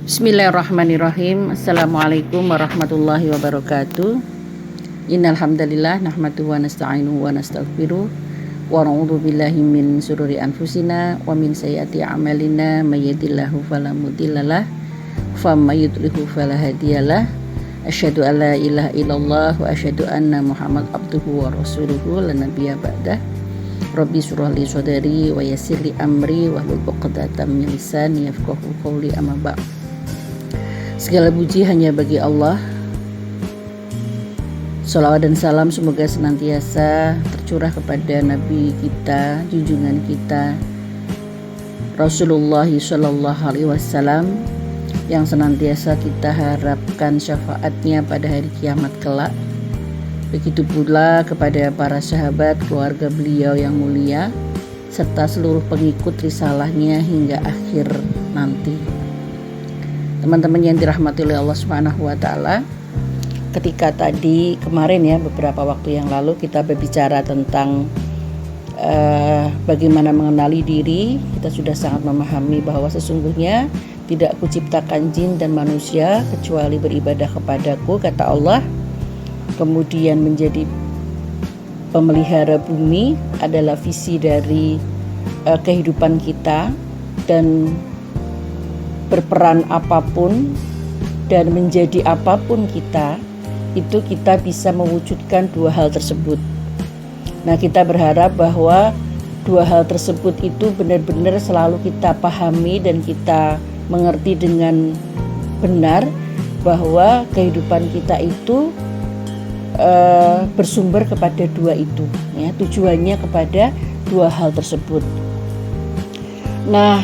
Bismillahirrahmanirrahim. Assalamualaikum warahmatullahi wabarakatuh. Innal hamdalillah nahmaduhu wa nasta'inuhu wa nastaghfiruh wa na'udzu billahi min syururi anfusina wa min sayyiati a'malina may yahdihillahu fala mudhillalah wa may yudlilhu fala hadiyalah. Asyhadu an la ilaha illallah wa asyhadu anna Muhammad abduhu wa rasuluhu la nabiyya ba'dah. Rabbi shrah li sadri wa yassir li amri wahlul 'uqdatam min lisani yafqahu qawli, amma ba'd. Segala puji hanya bagi Allah. Sholawat dan salam semoga senantiasa tercurah kepada Nabi kita, junjungan kita, Rasulullah Shallallahu Alaihi Wasallam, yang senantiasa kita harapkan syafaatnya pada hari kiamat kelak. Begitu pula kepada para sahabat, keluarga beliau yang mulia, serta seluruh pengikut risalahnya hingga akhir nanti. Teman-teman yang dirahmati oleh Allah Subhanahu wa taala, ketika tadi kemarin ya beberapa waktu yang lalu kita berbicara tentang bagaimana mengenali diri, kita sudah sangat memahami bahwa sesungguhnya tidak kuciptakan jin dan manusia kecuali beribadah kepadaku, kata Allah. Kemudian menjadi pemelihara bumi adalah visi dari kehidupan kita, dan berperan apapun dan menjadi apapun kita, itu kita bisa mewujudkan dua hal tersebut. Nah, kita berharap bahwa dua hal tersebut itu benar-benar selalu kita pahami dan kita mengerti dengan benar, bahwa kehidupan kita itu bersumber kepada dua itu, ya, tujuannya kepada dua hal tersebut. Nah,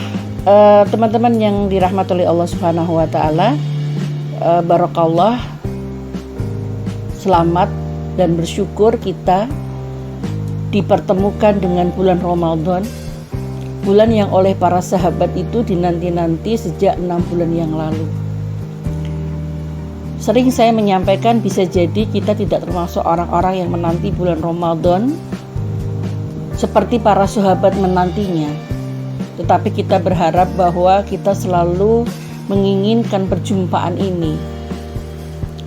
teman-teman yang dirahmati oleh Allah Subhanahu wa taala, barakallah, selamat dan bersyukur kita dipertemukan dengan bulan Ramadan, bulan yang oleh para sahabat itu dinanti-nanti sejak 6 bulan yang lalu. Sering saya menyampaikan, bisa jadi kita tidak termasuk orang-orang yang menanti bulan Ramadan seperti para sahabat menantinya, tetapi kita berharap bahwa kita selalu menginginkan perjumpaan ini,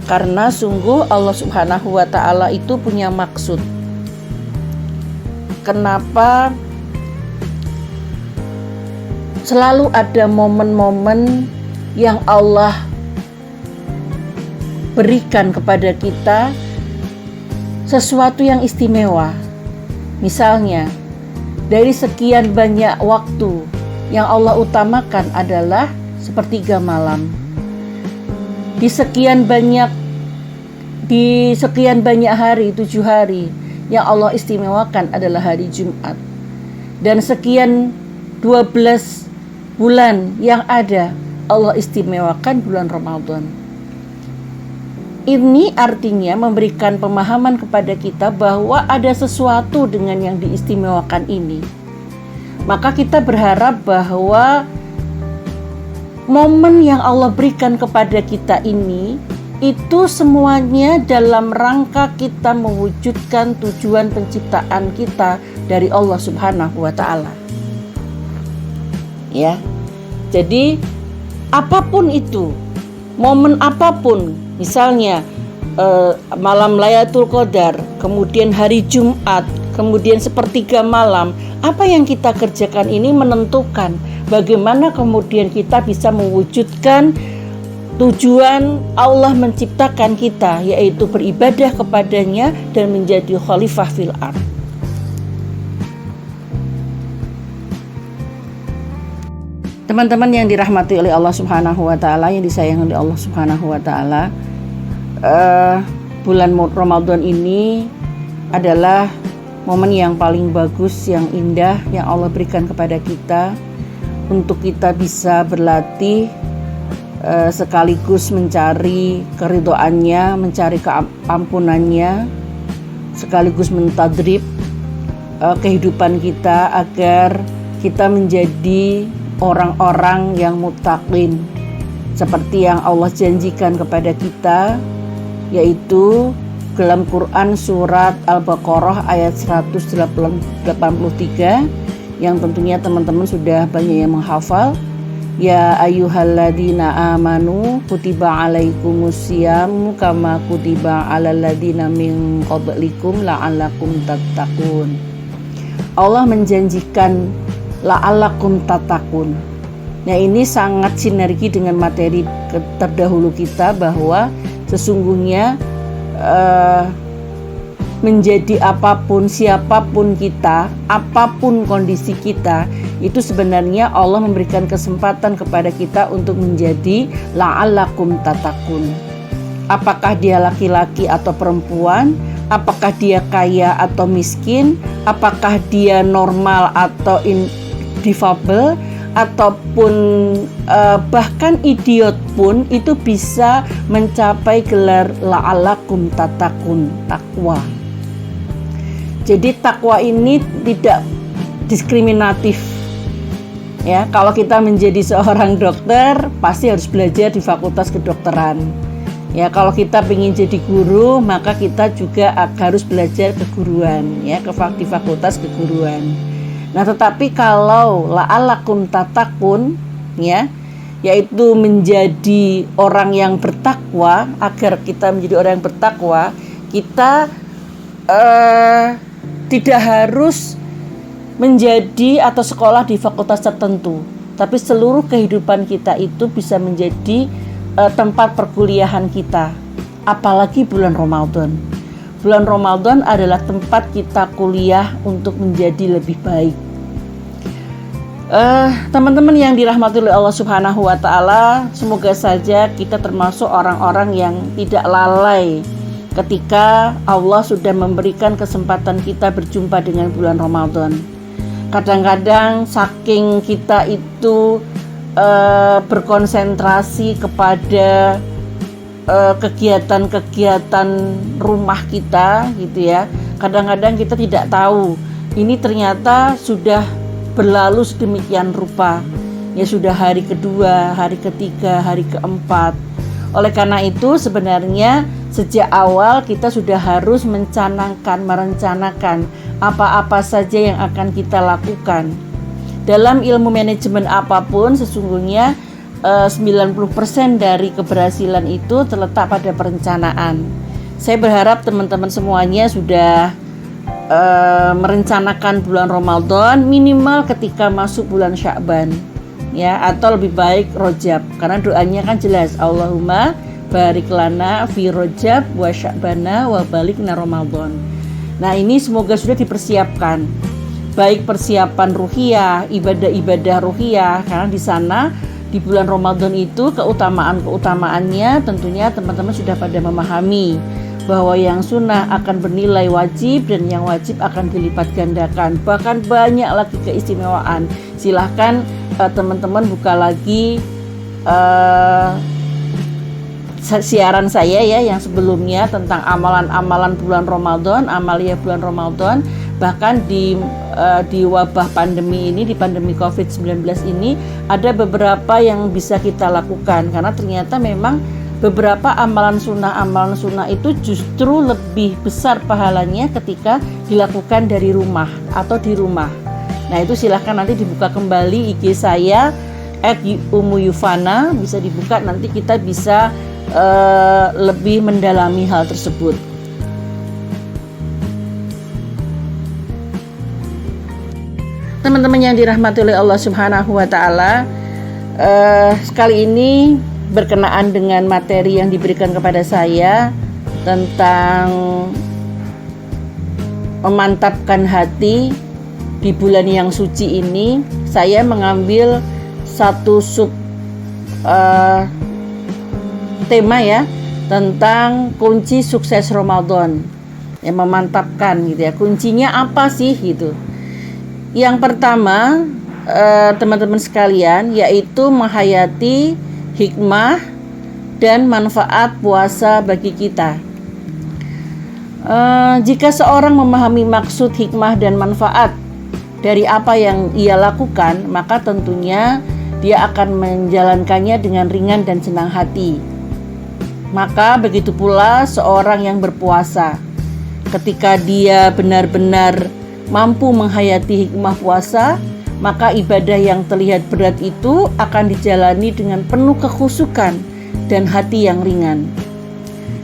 karena sungguh Allah Subhanahu wa taala itu punya maksud. Kenapa selalu ada momen-momen yang Allah berikan kepada kita sesuatu yang istimewa. Misalnya, dari sekian banyak waktu yang Allah utamakan adalah sepertiga malam. Di sekian banyak hari, 7 hari, yang Allah istimewakan adalah hari Jumat. Dan sekian 12 bulan yang ada, Allah istimewakan bulan Ramadan. Ini artinya memberikan pemahaman kepada kita bahwa ada sesuatu dengan yang diistimewakan ini. Maka kita berharap bahwa momen yang Allah berikan kepada kita ini, itu semuanya dalam rangka kita mewujudkan tujuan penciptaan kita dari Allah Subhanahu wa taala. Ya. Jadi apapun itu, momen apapun, misalnya malam Lailatul Qadar, kemudian hari Jumat, kemudian sepertiga malam, apa yang kita kerjakan ini menentukan bagaimana kemudian kita bisa mewujudkan tujuan Allah menciptakan kita, yaitu beribadah kepadanya dan menjadi khalifah fil ardh. Teman-teman yang dirahmati oleh Allah Subhanahu wa taala, yang disayangi oleh Allah Subhanahu wa taala, bulan Ramadan ini adalah momen yang paling bagus, yang indah, yang Allah berikan kepada kita untuk kita bisa berlatih, sekaligus mencari keridhoannya, mencari keampunannya, sekaligus mentadrib kehidupan kita agar kita menjadi orang-orang yang muttaqin, seperti yang Allah janjikan kepada kita, yaitu dalam Quran surat Al-Baqarah ayat 183, yang tentunya teman-teman sudah banyak yang menghafal, Ya ayyuhalladzina amanu kutiba alaikumusiyam kama kutiba alal ladzina min qablikum la'allakum tattaqun. Allah menjanjikan la'allakum tattaqun. Nah, ini sangat sinergi dengan materi terdahulu kita bahwa sesungguhnya menjadi apapun, siapapun kita, apapun kondisi kita, itu sebenarnya Allah memberikan kesempatan kepada kita untuk menjadi la'allakum tattaqun. Apakah dia laki-laki atau perempuan, apakah dia kaya atau miskin, apakah dia normal atau difabel, ataupun bahkan idiot pun itu bisa mencapai gelar la'allakum tattaqun, takwa. Jadi takwa ini tidak diskriminatif. Ya, kalau kita menjadi seorang dokter pasti harus belajar di fakultas kedokteran. Ya, kalau kita ingin jadi guru maka kita juga harus belajar keguruan, ya, di fakultas keguruan. Nah, tetapi kalau la'allakum tattaqun, ya, yaitu menjadi orang yang bertakwa, agar kita menjadi orang yang bertakwa, kita tidak harus menjadi atau sekolah di fakultas tertentu, tapi seluruh kehidupan kita itu bisa menjadi tempat perkuliahan kita. Apalagi bulan Ramadan. Bulan Ramadan adalah tempat kita kuliah untuk menjadi lebih baik. Teman-teman yang dirahmati oleh Allah Subhanahu wa Ta'ala, semoga saja kita termasuk orang-orang yang tidak lalai ketika Allah sudah memberikan kesempatan kita berjumpa dengan bulan Ramadan. Kadang-kadang saking kita itu berkonsentrasi kepada kegiatan-kegiatan rumah kita, gitu ya. Kadang-kadang kita tidak tahu ini ternyata sudah berlalu sedemikian rupa. Ya, sudah hari kedua, hari ketiga, hari keempat. Oleh karena itu sebenarnya sejak awal kita sudah harus merencanakan apa-apa saja yang akan kita lakukan. Dalam ilmu manajemen apapun sesungguhnya 90% dari keberhasilan itu terletak pada perencanaan. Saya berharap teman-teman semuanya sudah merencanakan bulan Ramadan minimal ketika masuk bulan Sya'ban, ya, atau lebih baik Rajab, karena doanya kan jelas, Allahumma barik lana fi Rajab wa Sya'bana wa balikna Ramadan. Nah, ini semoga sudah dipersiapkan, baik persiapan ruhiyah, ibadah-ibadah ruhiyah, karena di sana di bulan Ramadan itu keutamaannya tentunya teman-teman sudah pada memahami bahwa yang sunnah akan bernilai wajib dan yang wajib akan dilipat gandakan. Bahkan banyak lagi keistimewaan. Silahkan teman-teman buka lagi siaran saya ya yang sebelumnya tentang amalan-amalan bulan Ramadan, amalia bulan Ramadan. Bahkan di wabah pandemi ini, di pandemi COVID-19 ini, ada beberapa yang bisa kita lakukan karena ternyata memang beberapa amalan sunnah itu justru lebih besar pahalanya ketika dilakukan dari rumah atau di rumah. Nah, itu silahkan nanti dibuka kembali IG saya @umuyufana, bisa dibuka, nanti kita bisa lebih mendalami hal tersebut. Teman-teman yang dirahmati oleh Allah Subhanahu wa Ta'ala, sekali ini berkenaan dengan materi yang diberikan kepada saya tentang memantapkan hati di bulan yang suci ini, saya mengambil satu tema ya, tentang kunci sukses Ramadan, yang memantapkan gitu ya. Kuncinya apa sih gitu? Yang pertama, teman-teman sekalian, yaitu menghayati hikmah dan manfaat puasa bagi kita. Jika seorang memahami maksud, hikmah dan manfaat dari apa yang ia lakukan, maka tentunya dia akan menjalankannya dengan ringan dan senang hati. Maka begitu pula seorang yang berpuasa, ketika dia benar-benar mampu menghayati hikmah puasa, maka ibadah yang terlihat berat itu akan dijalani dengan penuh kekhusyukan dan hati yang ringan.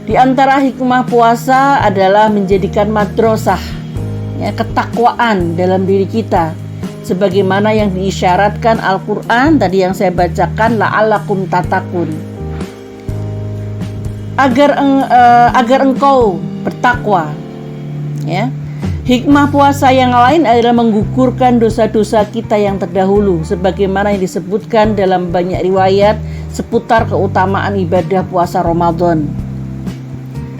Di antara hikmah puasa adalah menjadikan madrasah, ketakwaan dalam diri kita, sebagaimana yang diisyaratkan Al-Quran tadi yang saya bacakan, la'allakum tatakun, agar engkau bertakwa. Hikmah puasa yang lain adalah menggugurkan dosa-dosa kita yang terdahulu, sebagaimana yang disebutkan dalam banyak riwayat seputar keutamaan ibadah puasa Ramadan.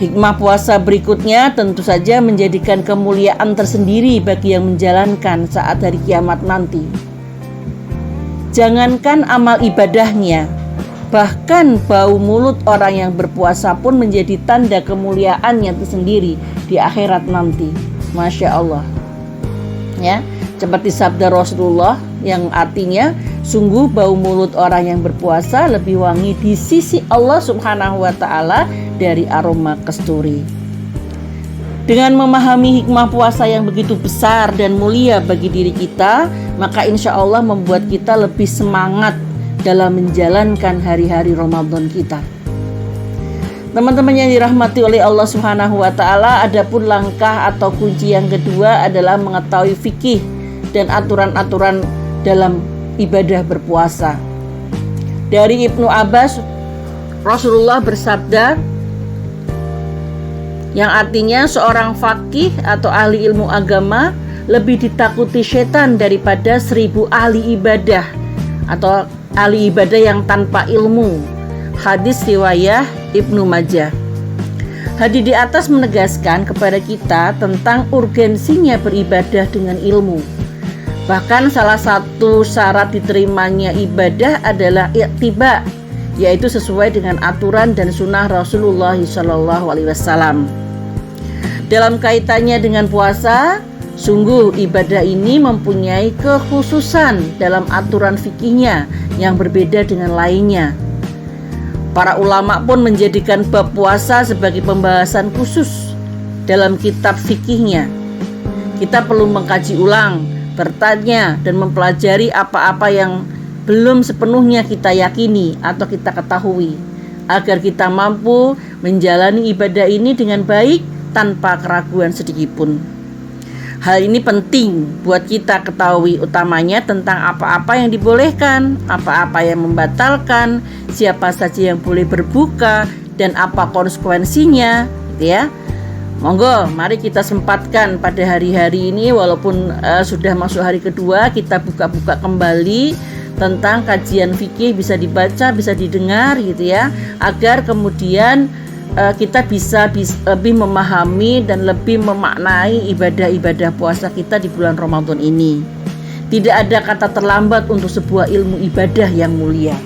Hikmah puasa berikutnya tentu saja menjadikan kemuliaan tersendiri bagi yang menjalankan saat hari kiamat nanti. Jangankan amal ibadahnya, bahkan bau mulut orang yang berpuasa pun menjadi tanda kemuliaannya tersendiri di akhirat nanti. Masya Allah. Seperti sabda Rasulullah yang artinya, sungguh bau mulut orang yang berpuasa lebih wangi di sisi Allah Subhanahu wa Ta'ala dari aroma kasturi. Dengan memahami hikmah puasa yang begitu besar dan mulia bagi diri kita, maka insya Allah membuat kita lebih semangat dalam menjalankan hari-hari Ramadan kita. Teman-teman yang dirahmati oleh Allah Subhanahu wa Ta'ala, adapun langkah atau kunci yang kedua adalah mengetahui fikih dan aturan-aturan dalam ibadah berpuasa. Dari Ibnu Abbas, Rasulullah bersabda, yang artinya seorang faqih atau ahli ilmu agama lebih ditakuti setan daripada 1000 ahli ibadah atau ahli ibadah yang tanpa ilmu. Hadis riwayat Ibnu Majah. Hadis di atas menegaskan kepada kita tentang urgensinya beribadah dengan ilmu. Bahkan salah satu syarat diterimanya ibadah adalah i'tiba, yaitu sesuai dengan aturan dan sunnah Rasulullah SAW. Dalam kaitannya dengan puasa, sungguh ibadah ini mempunyai kekhususan dalam aturan fikihnya yang berbeda dengan lainnya. Para ulama pun menjadikan bab puasa sebagai pembahasan khusus dalam kitab fikihnya. Kita perlu mengkaji ulang, bertanya, dan mempelajari apa-apa yang belum sepenuhnya kita yakini atau kita ketahui, agar kita mampu menjalani ibadah ini dengan baik tanpa keraguan sedikitpun. Hal ini penting buat kita ketahui utamanya tentang apa-apa yang dibolehkan, apa-apa yang membatalkan, siapa saja yang boleh berbuka, dan apa konsekuensinya, gitu ya. Monggo, mari kita sempatkan pada hari-hari ini, walaupun sudah masuk hari kedua, kita buka-buka kembali tentang kajian fikih, bisa dibaca, bisa didengar, gitu ya, agar kemudian kita bisa lebih memahami dan lebih memaknai ibadah-ibadah puasa kita di bulan Ramadan ini. Tidak ada kata terlambat untuk sebuah ilmu ibadah yang mulia.